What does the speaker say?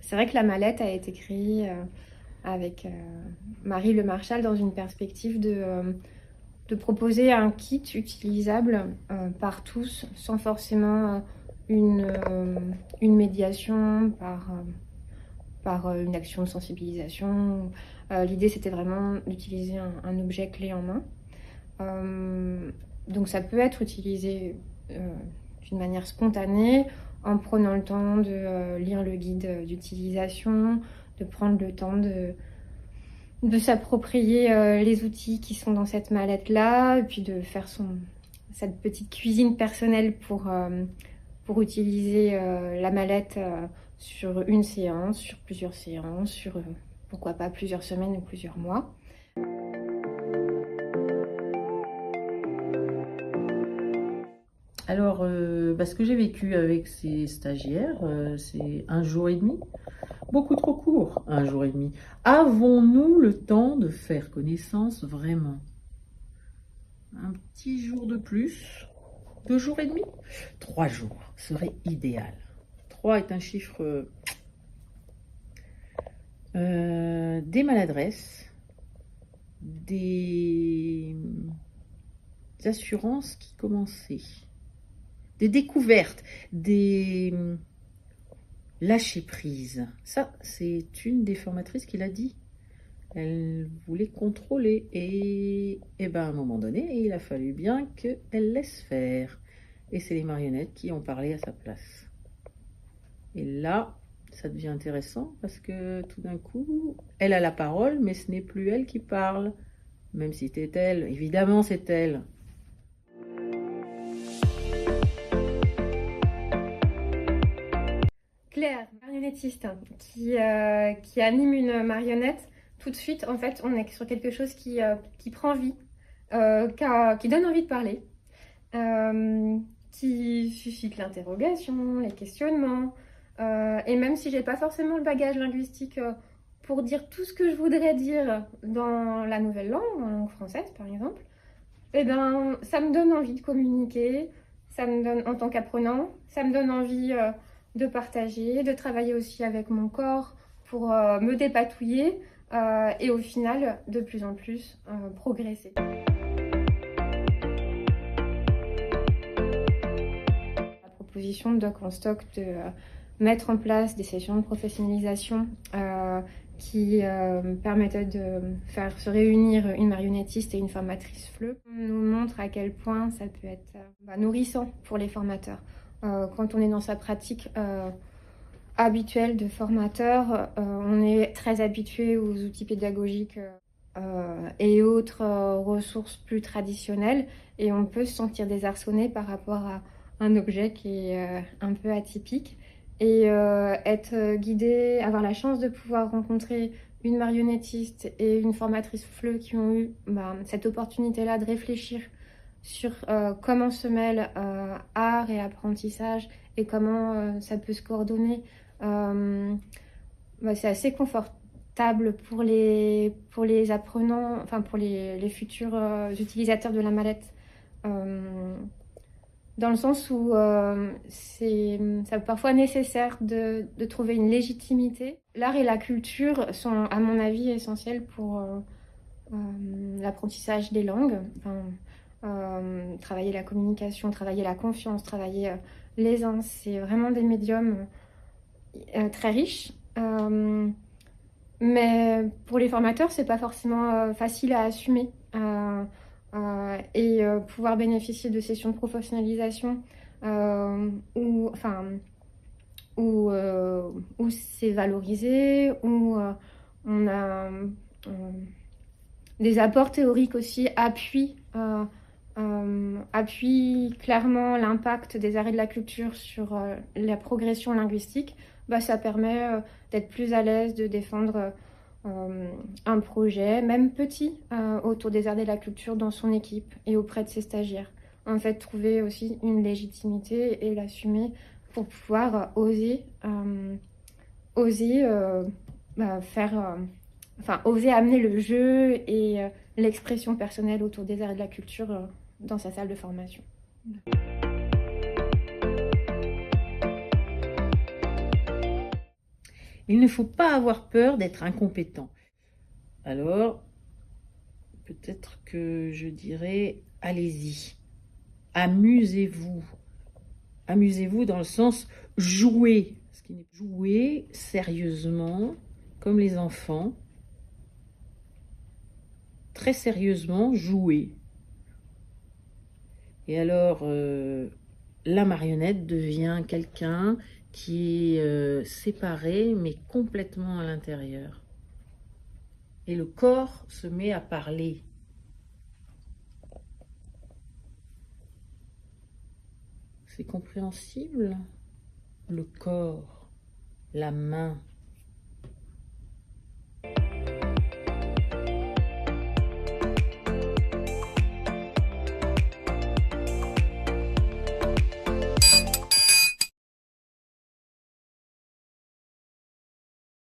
C'est vrai que la mallette a été créée avec Marie Le Marchal dans une perspective de proposer un kit utilisable par tous sans forcément une médiation par une action de sensibilisation. L'idée, c'était vraiment d'utiliser un objet clé en main. Donc ça peut être utilisé d'une manière spontanée en prenant le temps de lire le guide d'utilisation, de prendre le temps de s'approprier les outils qui sont dans cette mallette-là, et puis de faire cette petite cuisine personnelle pour utiliser la mallette sur une séance, sur plusieurs séances, sur pourquoi pas plusieurs semaines ou plusieurs mois. Alors, ce que j'ai vécu avec ces stagiaires, c'est 1 jour et demi. Beaucoup trop court, 1 jour et demi. Avons-nous le temps de faire connaissance vraiment? Un petit jour de plus, 2 jours et demi, 3 jours serait idéal. 3 est un chiffre des maladresses, des assurances qui commençaient, des découvertes, des lâcher prise. Ça, c'est une des formatrices qui l'a dit. Elle voulait contrôler et à un moment donné, il a fallu bien qu'elle laisse faire. Et c'est les marionnettes qui ont parlé à sa place. Et là, ça devient intéressant parce que tout d'un coup, elle a la parole, mais ce n'est plus elle qui parle. Même si c'était elle, évidemment c'est elle. Claire, marionnettiste, qui anime une marionnette, tout de suite, en fait, on est sur quelque chose qui prend vie, qui donne envie de parler, qui suscite l'interrogation, les questionnements. Et même si j'ai pas forcément le bagage linguistique pour dire tout ce que je voudrais dire dans la nouvelle langue, en langue française par exemple, eh ben, ça me donne envie de communiquer, ça me donne, en tant qu'apprenant, ça me donne envie de partager, de travailler aussi avec mon corps pour me dépatouiller et au final, de plus en plus, progresser. La proposition de Doc en Stock de mettre en place des sessions de professionnalisation qui permettaient de faire se réunir une marionnettiste et une formatrice FLE nous montre à quel point ça peut être nourrissant pour les formateurs. Quand on est dans sa pratique habituelle de formateur, on est très habitué aux outils pédagogiques et autres ressources plus traditionnelles et on peut se sentir désarçonné par rapport à un objet qui est un peu atypique. Et être guidé, avoir la chance de pouvoir rencontrer une marionnettiste et une formatrice FLE qui ont eu cette opportunité-là de réfléchir sur comment se mêlent art et apprentissage et comment ça peut se coordonner. C'est assez confortable pour les apprenants, enfin pour les futurs utilisateurs de la mallette. Dans le sens où c'est parfois nécessaire de trouver une légitimité. L'art et la culture sont, à mon avis, essentiels pour l'apprentissage des langues. Travailler la communication, travailler la confiance, travailler l'aisance. C'est vraiment des médiums très riches. Mais pour les formateurs, c'est pas forcément facile à assumer. Et pouvoir bénéficier de sessions de professionnalisation où c'est valorisé, où on a des apports théoriques aussi appuient clairement l'impact des arts et de la culture sur la progression linguistique. Ça permet d'être plus à l'aise de défendre un projet, même petit, autour des arts et de la culture dans son équipe et auprès de ses stagiaires. En fait, trouver aussi une légitimité et l'assumer pour pouvoir oser oser amener le jeu et l'expression personnelle autour des arts et de la culture dans sa salle de formation. Il ne faut pas avoir peur d'être incompétent. Alors, peut-être que je dirais, allez-y, amusez-vous. Amusez-vous dans le sens jouer. Jouer sérieusement, comme les enfants. Très sérieusement, jouer. Et alors, la marionnette devient quelqu'un qui est séparé, mais complètement à l'intérieur. Et le corps se met à parler. C'est compréhensible? Le corps, la main,